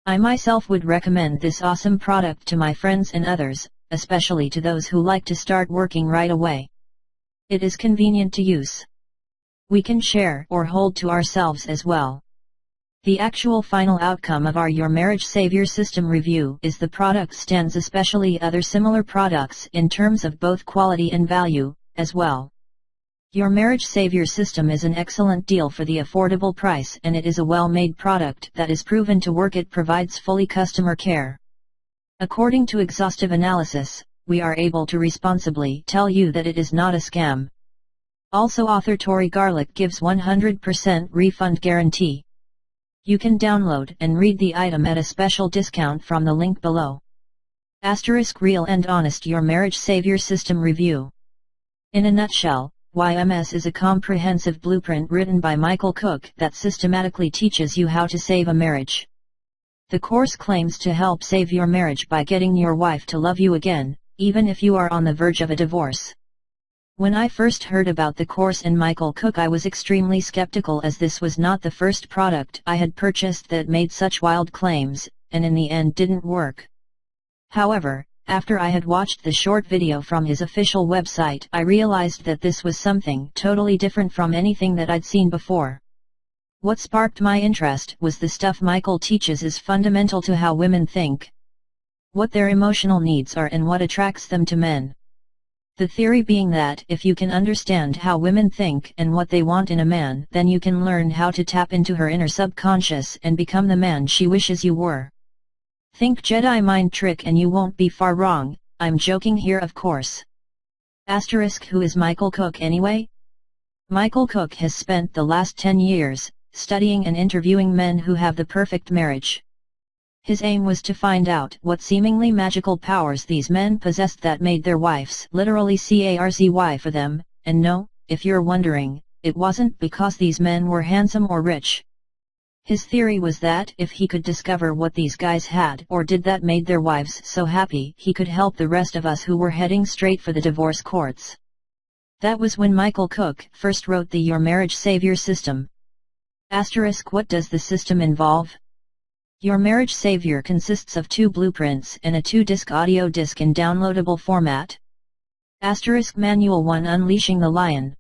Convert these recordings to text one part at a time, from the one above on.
I myself would recommend this awesome product to my friends and others, especially to those who like to start working right away. It is convenient to use. We can share or hold to ourselves as well. The actual final outcome of our Your Marriage Savior System review is the product stands especially other similar products in terms of both quality and value, as well. Your Marriage Savior System is an excellent deal for the affordable price, and it is a well-made product that is proven to work. It provides fully customer care. According to exhaustive analysis, we are able to responsibly tell you that it is not a scam. Also, author Tori Garlick gives 100% refund guarantee. You can download and read the item at a special discount from the link below. * Real and honest Your Marriage Savior System review. In a nutshell, YMS is a comprehensive blueprint written by Michael Cook that systematically teaches you how to save a marriage. The course claims to help save your marriage by getting your wife to love you again, even if you are on the verge of a divorce. When I first heard about the course and Michael Cook, I was extremely skeptical, as this was not the first product I had purchased that made such wild claims, and in the end didn't work. However, after I had watched the short video from his official website, I realized that this was something totally different from anything that I'd seen before. What sparked my interest was the stuff Michael teaches is fundamental to how women think, what their emotional needs are, and what attracts them to men. The theory being that if you can understand how women think and what they want in a man, then you can learn how to tap into her inner subconscious and become the man she wishes you were. Think Jedi mind trick and you won't be far wrong. I'm joking here, of course. * Who is Michael Cook anyway? Michael Cook has spent the last 10 years studying and interviewing men who have the perfect marriage. His aim was to find out what seemingly magical powers these men possessed that made their wives literally CARZY for them, and no, if you're wondering, it wasn't because these men were handsome or rich. His theory was that if he could discover what these guys had or did that made their wives so happy, he could help the rest of us who were heading straight for the divorce courts. That was when Michael Cook first wrote the Your Marriage Savior System. * What does the system involve? Your Marriage Savior consists of 2 blueprints and a 2-disc audio disc in downloadable format. * Manual 1, Unleashing the Lion.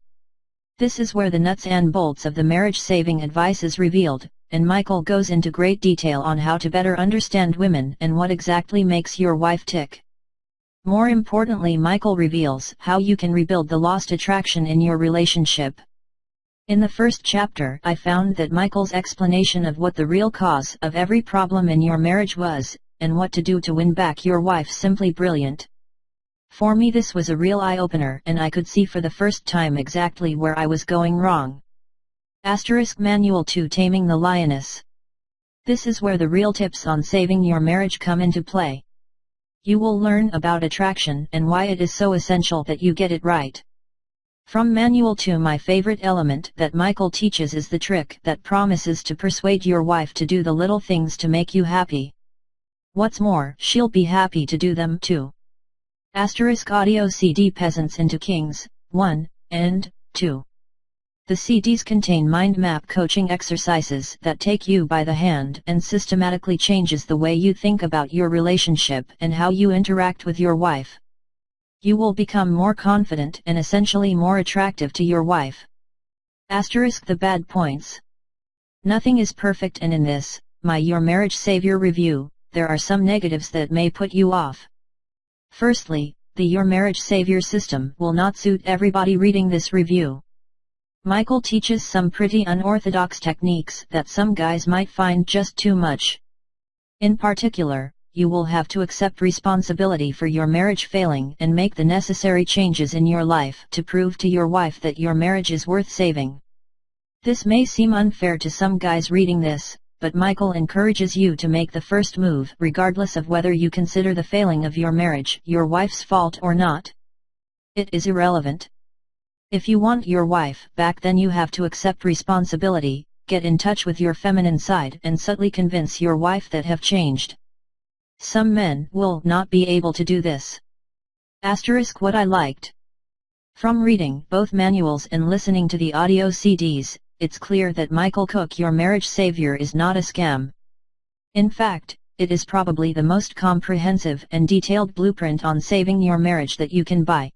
This is where the nuts and bolts of the marriage saving advice is revealed, and Michael goes into great detail on how to better understand women and what exactly makes your wife tick. More importantly, Michael reveals how you can rebuild the lost attraction in your relationship. In the first chapter, I found that Michael's explanation of what the real cause of every problem in your marriage was, and what to do to win back your wife, simply brilliant. For me, this was a real eye-opener, and I could see for the first time exactly where I was going wrong. * Manual 2, Taming the Lioness. This is where the real tips on saving your marriage come into play. You will learn about attraction and why it is so essential that you get it right. From Manual 2, my favorite element that Michael teaches is the trick that promises to persuade your wife to do the little things to make you happy. What's more, she'll be happy to do them too. * Audio CD Peasants into Kings, 1 and 2. The CDs contain mind map coaching exercises that take you by the hand and systematically changes the way you think about your relationship and how you interact with your wife. You will become more confident and essentially more attractive to your wife. * The bad points. Nothing is perfect, and in this, my Your Marriage Savior review, there are some negatives that may put you off. Firstly, the Your Marriage Savior System will not suit everybody reading this review. Michael teaches some pretty unorthodox techniques that some guys might find just too much. In particular, you will have to accept responsibility for your marriage failing and make the necessary changes in your life to prove to your wife that your marriage is worth saving. This may seem unfair to some guys reading this, but Michael encourages you to make the first move regardless of whether you consider the failing of your marriage your wife's fault or not. It is irrelevant. If you want your wife back, then you have to accept responsibility, get in touch with your feminine side and subtly convince your wife that have changed. Some men will not be able to do this. * What I liked. From reading both manuals and listening to the audio CDs, it's clear that Michael Cook Your Marriage Savior is not a scam. In fact, it is probably the most comprehensive and detailed blueprint on saving your marriage that you can buy.